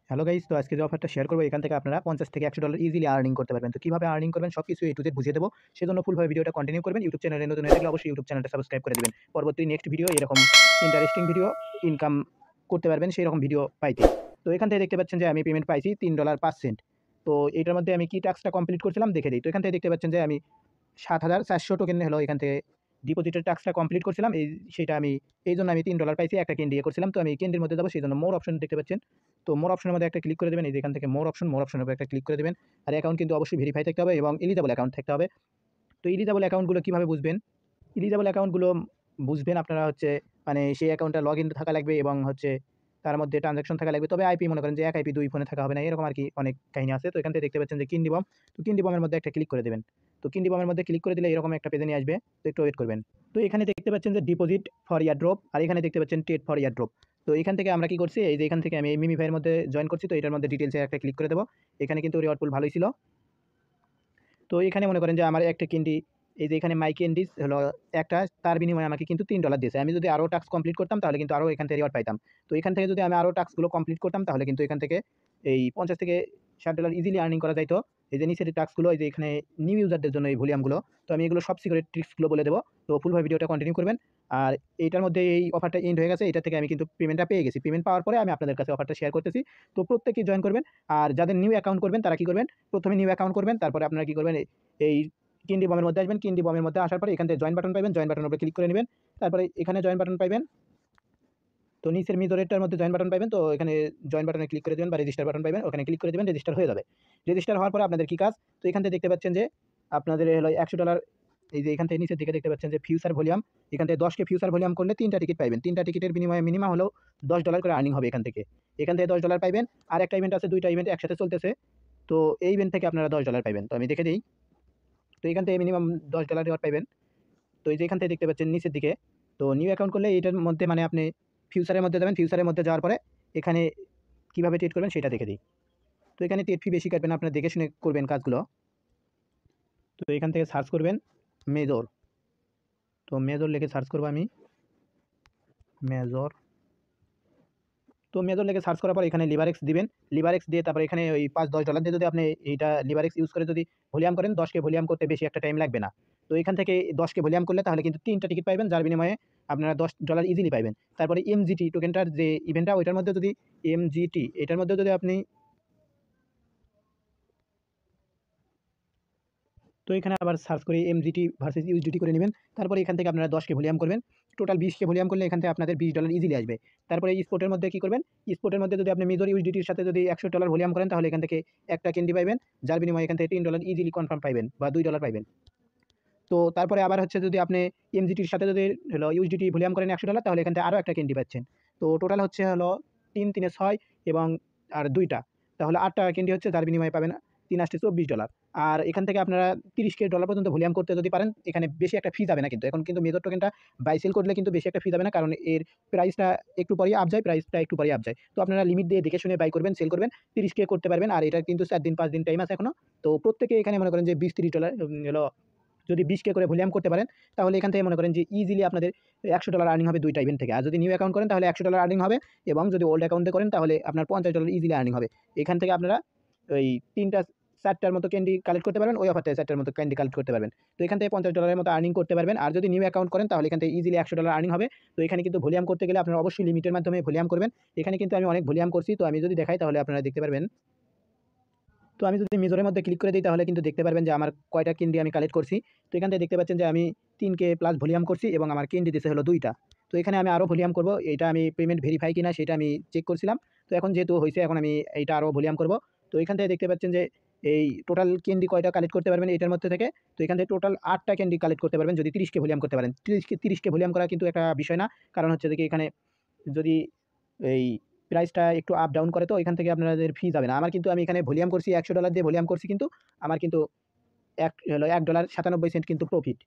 Hello guys, তো আজকে যে অফারটা শেয়ার করবো এখান থেকে আপনারা $50 থেকে $100 ইজিলি আর্নিং করতে পারবেন। তো কিভাবে আর্নিং করবেন সবকিছু এ টু জেড বুঝিয়ে দেবো। সেজন্য ফুলভাবে ভিডিওটা কন্টিনিউ করবেন। ইউটিউব চ্যানেলে নতুন হয়ে থাকলে অবশ্যই ইউটিউব চ্যানেলটা সাবস্ক্রাইব করে দিবেন। পরবর্তী নেক্সট ভিডিও এরকম ইন্টারেস্টিং ভিডিও ইনকাম করতে পারবেন সেই রকম ভিডিও পাইতে। তো এখান থেকে দেখতে পাচ্ছেন যে আমি পেমেন্ট পাইছি $3.05। তো এটার মধ্যে আমি কি টাস্কটা কমপ্লিট করছিলাম দেখে দিই। তো এখান থেকে দেখতে পাচ্ছেন যে আমি ৭,৪০০ টোকেন হলো এখান থেকে ডিপোজিটের টাস্কটা কমপ্লিট করছিলাম। সেটা আমি এইজন্য আমি $3 পাইছি। একটা ক্যান্ডি করছিলাম। তো আমি ক্যান্ডির মধ্যে যাবো সেইজন্য মোর অপশন দেখতে পাচ্ছেন। তো মোর অপশনের মধ্যে একটা ক্লিক করে দেবেন। এই যে এখান থেকে মোর অপশনের উপর একটা ক্লিক করে দেবেন। আর অ্যাকাউন্ট কিন্তু অবশ্যই ভেরিফাই থাকতে হবে এবং এলিজিবল অ্যাকাউন্ট থাকতে হবে। তো এলিজিবল অ্যাকাউন্টগুলো কিভাবে বুঝবেন? এলিজিবল অ্যাকাউন্টগুলো বুঝবেন আপনারা হচ্ছে মানে সেই অ্যাকাউন্টটা লগইন থাকা লাগবে এবং হচ্ছে তার মধ্যে ট্রান্সাকশন থাকা লাগবে। তবে আইপি মনে করেন যে এক আইপি ২ ফোনে থাকা হবে না। এরকম আরকি অনেক কাহিনী আছে। তো এখান থেকে দেখতে পাচ্ছেন যে কিন্ডি বম। তো কিন্ডি বমের মধ্যে একটা ক্লিক করে দেবেন। তো কিন্ডি বমের মধ্যে ক্লিক করে দিলে এরকম একটা পেজে নিয়ে আসবে। তো একটু ওয়েট করবেন। তো এখানে দেখতে পাচ্ছেন যে ডিপোজিট ফর এয়ারড্রপ আর এখানে দেখতে পাচ্ছেন ট্রেড ফর এয়ারড্রপ। তো এখান থেকে আমরা কি করছি এই যে এখান থেকে আমি এই মিমি ভাইয়ের মধ্যে জয়েন করছি। তো এটার মধ্যে ডিটেইলসে একটা ক্লিক করে দেব। এখানে কিন্তু রিওয়ার্ড পুল ভালোই ছিল। তো এখানে মনে করেন যে আমার একটা ক্যান্ডি এই যে এখানে মাই ক্যান্ডিস হলো একটা তার বিনিময়ে আমাকে কিন্তু $3 দিয়েছে। আমি যদি আরও টাস্ক কমপ্লিট করতাম তাহলে কিন্তু আরও এখান থেকে রিওয়ার্ড পাইতাম। তো এখান থেকে যদি আমি আরও টাস্কগুলো কমপ্লিট করতাম তাহলে কিন্তু এখান থেকে এই $50 থেকে $60 ইজিলি আর্নিং করা যাইতো। এই যে নিচের টাস্কগুলো এই যে এখানে নিউ ইউজারদের জন্য এই ভলিউমগুলো। তো আমি এগুলো সব সিক্রেট ট্রিক্সগুলো বলে দেবো। তো ফুলভাবে ভিডিওটা কন্টিনিউ করবেন। আর এইটার মধ্যে এই অফারটা এন্ড হয়ে গেছে। এটা থেকে আমি কিন্তু পেমেন্টটা পেয়ে গেছি। পেমেন্ট পাওয়ার পরে আমি আপনাদের কাছে অফারটা শেয়ার করতেছি। তো প্রত্যেকেই জয়েন করবেন। আর যাদের নিউ অ্যাকাউন্ট করবেন তারা কি করবেন? প্রথমে নিউ অ্যাকাউন্ট করবেন। তারপরে আপনারা কি করবেন? এই কিন্ডি বমের মধ্যে আসবেন। কিন্ডি বমের মধ্যে আসার পরে এখান থেকে জয়েন বাটন পাইবেন। জয়েন বাটনের উপরে ক্লিক করে নেবেন। তারপরে এখানে জয়েন বাটন পাইবেন। তো নিচের মিজরেরটার মধ্যে জয়েন বাটন পাইবেন। তো এখানে জয়েন বাটনে ক্লিক করে দেবেন বা রেজিস্টার বাটন পাইবেন। ওখানে ক্লিক করে দেবেন, রেজিস্টার হয়ে যাবে। রেজিস্টার হওয়ার পরে আপনাদের কি কাজ? তো এখান থেকে দেখতে পাচ্ছেন যে আপনাদের হলো $100 এই যে এখান থেকে নিচের দিকে দেখতে পাচ্ছেন যে ফিউচার ভলিউম। এখান থেকে 10 কে ফিউচার ভলিউম করলে 3টা টিকেট পাইবেন। 3টা টিকেটের বিনিময়ে মিনিমাম হলো $10 করে আর্নিং হবে এখান থেকে। এখান থেকে $10 পাইবেন। আর একটা ইভেন্ট আছে, 2টা ইভেন্ট একসাথে চলতেছে। তো এই ইভেন্ট থেকে আপনারা $10 পাইবেন। তো আমি দেখে দেই। তো এখান থেকে মিনিমাম $10 রিওয়ার্ড পাইবেন। তো এই যে এখান থেকে দেখতে পাচ্ছেন নিচের দিকে। তো নিউ অ্যাকাউন্ট করলে এটার মধ্যে মানে আপনি ফিউচারের মধ্যে যাবেন। ফিউচারের মধ্যে যাওয়ার পরে এখানে কিভাবে ট্রেড করবেন সেটা দেখে দিই। তো এখানে ট্রেড ফি বেশি কাটবেন, আপনারা দেখে শুনে করবেন কাজগুলো। তো এখান থেকে সার্চ করবেন মেজর। তো মেজর লিখে সার্চ করব আমি। মেজর। তো মেজর লিখে সার্চ করার পর এখানে লিভারেক্স দিবেন। লিভারেক্স দিয়ে তারপরে এখানে ওই $5-10 দিয়ে যদি আপনি এইটা লিভারেক্স ইউজ করে যদি ভলিউম করেন, 10 কে ভলিউম করতে বেশি একটা টাইম লাগবে না। তো এখান থেকে 10 কে ভলিউম করলে তাহলে কিন্তু 3টা টিকেট পাইবেন, যার বিনিময়ে আপনারা $10 ইজিলি পাইবেন। তারপরে এমজিটি টোকেনটার যে ইভেন্টটা ওইটার মধ্যে যদি এমজিটি এটার মধ্যে যদি আপনি তো এখানে আবার সার্চ করে এমজিটি ভার্সেস ইউএসডিটি করে নেবেন। তারপরে এখান থেকে আপনারা 10 কে ভলিউম করবেন। টোটাল 20 কে ভলিউম করলে এখান থেকে আপনাদের $20 ইজিলি আসবে। তারপরে স্পটের মধ্যে কি করবেন? স্পটের মধ্যে যদি আপনি মেজর ইউএসডিটির সাথে যদি $100 ভলিউম করেন তাহলে এখান থেকে একটা ক্যান্ডি পাইবেন। যার বিনিময়ে এখান থেকে $3 ইজিলি কনফার্ম পাইবেন বা $2 পাইবেন। তো তারপরে আবার হচ্ছে যদি আপনি এমজিটির সাথে যদি হলো ইউএসডিটি ভলিউম করেন $100 তাহলে এখান থেকে আরও একটা ক্যান্ডি পাচ্ছেন। তো টোটাল হচ্ছে হলো ৩ ৩ ৬ এবং আর ২টা। তাহলে ৮টা ক্যান্ডি হচ্ছে, যার বিনিময়ে পাবেন ৩ ৮ $24। আর এখান থেকে আপনারা ৩০ ডলার পর্যন্ত ভলিউম করতে যদি পারেন, এখানে বেশি একটা ফি যাবে না কিন্তু। এখন কিন্তু মেজর টোকেনটা বাই সেল করলে কিন্তু বেশি একটা ফি যাবে না। কারণ এর প্রাইসটা একটু পরেই আপ যায়, প্রাইসটা একটু পরেই আপ যায়। তো আপনারা লিমিট দিয়ে দেখে শুনে বাই করবেন, সেল করবেন। ৩০ করতে পারবেন। আর এটা কিন্তু ৪ দিন ৫ দিন টাইম আছে এখনো। তো প্রত্যেকে এখানে মনে করেন যে $20-30 হলো যদি 20 করে ভলিউম করতে পারেন তাহলে এখান থেকে মনে করেন যে ইজিলি আপনাদের $100 আর্নিং হবে 2টা ইভেন্ট থেকে। আর যদি নিউ অ্যাকাউন্ট করেন তাহলে $100 আর্নিং হবে এবং যদি ওল্ড অ্যাকাউন্টে করেন তাহলে আপনার $50 ইজিলি আর্নিং হবে। এখান থেকে আপনারা ওই 3টা 4টার মতো ক্যান্ডি কালেক্ট করতে পারবেন। ওই অফার থেকে 4টার মতো ক্যান্ডি কালেক্ট করতে পারবেন। তো এখান থেকে $50 মতো আর্নিং করতে পারবেন। আর যদি নিউ অ্যাকাউন্ট করেন তাহলে এখান থেকে ইজিলি $100 আর্নিং হবে। তো এখানে কিন্তু ভলিউম করতে গেলে আপনারা অবশ্যই লিমিটের মাধ্যমে ভলিউম করবেন। এখানে কিন্তু আমি অনেক ভলিউম করছি। তো আমি যদি দেখাই তাহলে আপনারা দেখতে পারবেন। তো আমি যদি মেজরের মধ্যে ক্লিক করে দিই তাহলে কিন্তু দেখতে পারবেন যে আমার কয়টা ক্যান্ডি আমি কালেক্ট করছি। তো এখান থেকে দেখতে পাচ্ছেন যে আমি 3 কে প্লাস ভলিউম করছি এবং আমার ক্যান্ডি দিছে হলো 2টা। তো এখানে আমি আরও ভলিউম করব। এটা আমি পেমেন্ট ভেরিফাই কিনা সেটা আমি চেক করছিলাম। তো এখন যেহেতু হইছে এখন আমি এইটা আরও ভলিউম করব। তো এখান থেকে দেখতে পাচ্ছেন যে এই টোটাল ক্যান্ডি কয়টা কালেক্ট করতে পারবেন এটার মধ্যে থেকে। তো এখান থেকে টোটাল 8টা ক্যান্ডি কালেক্ট করতে পারবেন যদি 30 কে ভলিউম করতে পারেন। 30 কে ভলিউম করা কিন্তু একটা বিষয় না। কারণ হচ্ছে যে কি এখানে যদি এই প্রাইসটা একটু আপ ডাউন করে তো এখান থেকে আপনাদের ফি যাবে না। আমার কিন্তু আমি এখানে ভলিউম করছি $100 দিয়ে ভলিউম করছি কিন্তু আমার কিন্তু $1.97 কিন্তু প্রফিট।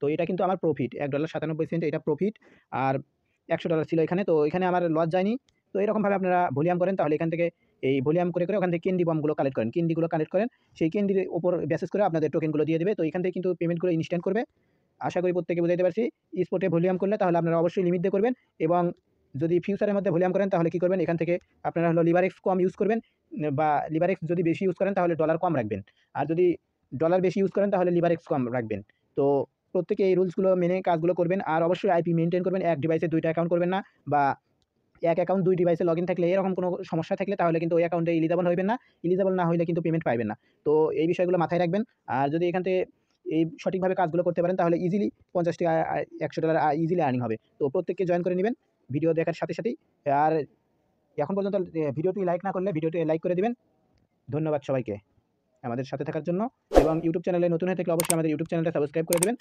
তো এটা কিন্তু আমার প্রফিট। $1.97 এটা প্রফিট। আর $100 ছিল এখানে। তো এখানে আমার লস যায়নি। তো এরকমভাবে আপনারা ভলিউম করেন তাহলে এখান থেকে এই ভলিউম করে ওখান থেকে ক্যান্ডি বমগুলো কালেক্ট করেন। ক্যান্ডিগুলো কালেক্ট করেন। সেই ক্যান্ডির উপর বেসিস করে আপনাদের টোকেনগুলো দিয়ে দিবে। তো এখান থেকে কিন্তু পেমেন্টগুলো ইনস্ট্যান্ট করবে। আশা করি প্রত্যেকে বুঝাইতে পারছি। স্পটে ভলিউম করলে তাহলে আপনারা অবশ্যই লিমিট দিয়ে করবেন এবং যদি ফিউচারের মধ্যে ভলিউম করেন তাহলে কী করবেন, এখান থেকে আপনারা হলো লিভারেক্স কম ইউজ করবেন, বা লিভারেক্স যদি বেশি ইউজ করেন তাহলে ডলার কম রাখবেন, আর যদি ডলার বেশি ইউজ করেন তাহলে লিভারেক্স কম রাখবেন। তো প্রত্যেকে এই রুলসগুলো মেনে কাজগুলো করবেন। আর অবশ্যই আইপি মেনটেন করবেন, এক ডিভাইসে 2টা অ্যাকাউন্ট করবেন না, বা এক অ্যাকাউন্ট 2 ডিভাইসে লগইন থাকলে এরকম কোনো সমস্যা থাকলে তাহলে কিন্তু ওই অ্যাকাউন্টে এলিজিবল হইবেন না। এলিজিবল না হইলে কিন্তু পেমেন্ট পাইবেন না। তো এই বিষয়গুলো মাথায় রাখবেন। আর যদি এখান থেকে এই সঠিকভাবে কাজগুলো করতে পারেন তাহলে ইজিলি $50 $100 ইজিলি আর্নিং হবে। তো প্রত্যেককে জয়েন করে নিবেন ভিডিও দেখার সাথে সাথেই। আর এখন পর্যন্ত ভিডিওটি লাইক না করলে ভিডিওটি লাইক করে দিবেন। ধন্যবাদ সবাইকে আমাদের সাথে থাকার জন্য, এবং ইউটিউব চ্যানেলে নতুন হয়ে থাকলে অবশ্যই আমাদের ইউটিউব চ্যানেলটা সাবস্ক্রাইব করে দিবেন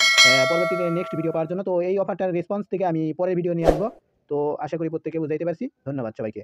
পরবর্তীতে নেক্সট ভিডিও পাওয়ার জন্য। তো এই অফারটার রেসপন্স থেকে আমি পরের ভিডিও নিয়ে আসবো। তো আশা করি প্রত্যেকে বুঝাইতে পারছি। ধন্যবাদ সবাইকে।